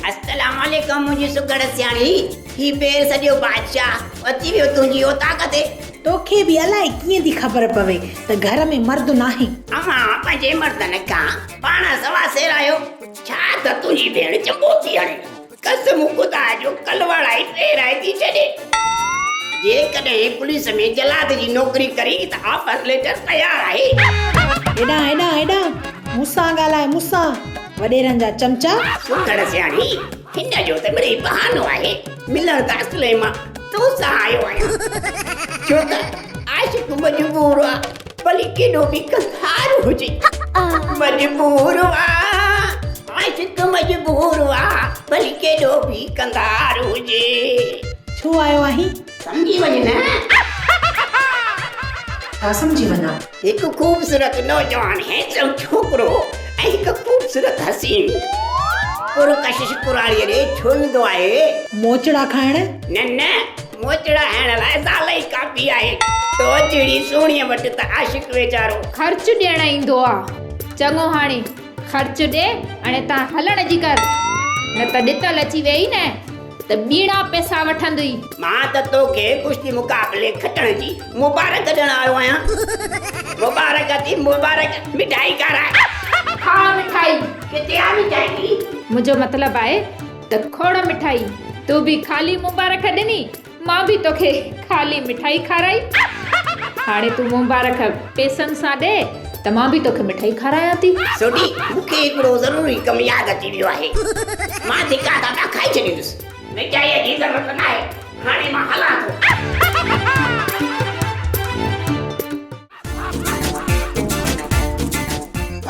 अस्सलाम वालेकुम मुझी सुगड़ सियाणी ही पेर सॼो बादशाह अची वियो तुंहिंजी ओ ताक़त तोखे बि अलाए कीअं थी ख़बर पवे त घर में मर्द नाहे। अमां पंहिंजे मर्दनि खां पाण सवा सेरायो छा त तुंहिंजी भेण चंबो थी हणे कसम खुदा जो कलवाड़ाई पेराए थी छॾे जेकॾहिं पुलिस में जलाद जी नौकरी करी त ऑफर लेटर तयार आहे। एॾा एॾा एॾा मूंसां ॻाल्हाए मूंसां वॾेरनि जा चमचा। सुगड़ सियाणी हिन जो त मिड़ई बहानो आहे मिलण त असुल मां तूं सां आयो आहियां छो त आशिक़ मजबूर आहे भली केॾो बि कंधार हुजे मजबूर आहे आशिक़ मजबूर आहे भली केॾो बि कंधार हुजे। छो आयो आहीं? समझी वञ न। छा समझी वञा? हिकु खूबसूरत नौजवान हैंडसम छोकिरो ऐं हिकु खूबसूरत हसीन पुरकशिश कुराड़ीअ ॾे छो ईंदो आहे? मोचड़ा खाइण? न न मोचड़ा खाइण लाइ ज़ाल ई काफ़ी आहे। तो जहिड़ी सोणीअ वटि त आशिक़ वेचारो ख़र्च ॾियण ईंदो आहे। चङो हाणे ख़र्च ॾे हाणे तव्हां हलण जी कर न त ॾितल अची वेई न त ॿीड़ा पैसा वठंदी। मां त तोखे कुश्ती मुक़ाबले खटण जी मुबारक ॾियण आयो आहियां। मुबारक थी मुबारक मिठाई खाराए। खा मिठाई। किथे आ मिठाई? मुंहिंजो मतिलबु आहे त खोड़ मिठाई तूं बि ख़ाली मुबारक ॾिनी मां बि तोखे ख़ाली मिठाई खाराई। हाणे तूं मुबारक पैसनि सां ॾे त मां बि तोखे मिठाई खारायां थी। सोडी मूंखे हिकिड़ो ज़रूरी कमु यादि अची वियो आहे। मां धिका दादा खाई छॾींदुसि मिठाईअ जी ज़रूरत न आहे। हाणे मां हलां थो।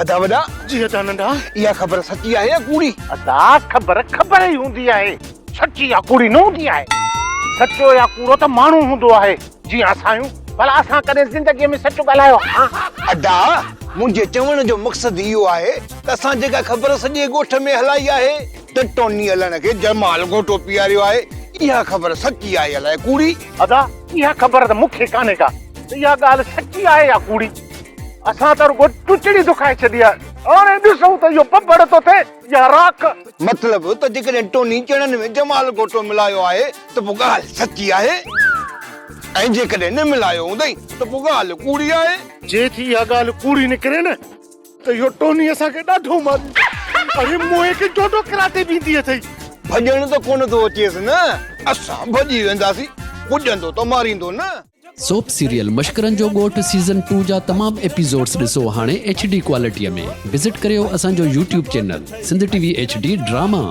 अदा वॾा जी अदा नंढा इहा ख़बर सची आहे या कूड़ी? अदा ख़बर ई हूंदी आहे सची या कूड़ी न हूंदी आहे। सचो या कूड़ो त माण्हू हूंदो आहे जीअं असां भला असां कॾहिं ज़िंदगीअ में सचो ॻाल्हायो? अदा मुंहिंजे चवण जो मक़सदु इहो आहे त असां जेका ख़बर सॼे ॻोठ में हलाई आहे त टोनी हलण खे जमाल घोटो पीआरियो आहे इहा ख़बर सची आहे अलाए कूड़ी? अदा इहा ख़बर त मूंखे कान्हे का त इहा ॻाल्हि सची आहे या कूड़ी। असां त रुॻो टुचड़ी दुखाए छॾी आहे। हाणे ॾिसूं त इहो पपड़ थो थिए या राख। मतिलबु त जेकॾहिं टोनी चणनि में जमाल घोटो मिलायो आहे त पोइ ॻाल्हि सची आहे ऐं जेकॾहिं न मिलायो हूंदई त पोइ ॻाल्हि कूड़ी आहे। जे थी इहा ॻाल्हि कूड़ी निकिरे न त इहो टोनी असांखे ॾाढो मारी। अरे मोए खे जोडो कराटे बींदी अथई। भॼण त कोन थो अचेसि न असां भॼी वेंदासीं पुॼंदो त मारींदो न। सोप सीरियल मशकरनि जो ॻोठ सीज़न 2 जा तमाम एपिसोड्स ॾिसो हाणे HD क्वालिटीअ में। विज़िट करियो असांजो YouTube channel Sindh TV HD drama.